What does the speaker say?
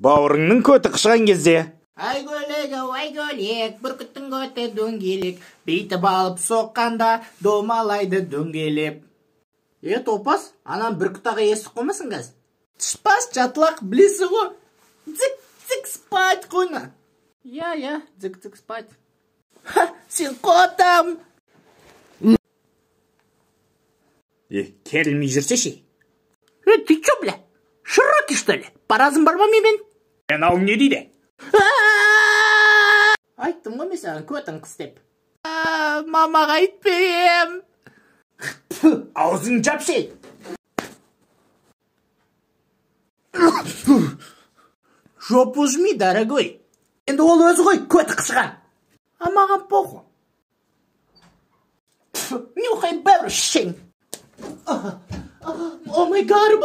Бауырыңның көті қышқан кезде. Ай гөлек, бүркіттің көті дөңгелек, бейтіп алып соққанда домалайды дөңгелеп. Топас, анан бүркіттағы естік қоймасын қазір? Түспас, жатылақ, білесі ғой. Дзік-дзік спать қойна. Я, дзік-дзік спать. Сен қотам. Керілмей жүрсе ше? Ты чё, бля? Широкий, что ли? Паразым бар ма мен? Анауың не дейді? Айттым ғой мен саған көтің қыс деп. Мамаға айтпем. Аузың жап ше. Жопу жми, дорогой. Енді ол өзі ғой көті қышқан. А маған похуй. Нюхай бәрі шең. О май гад,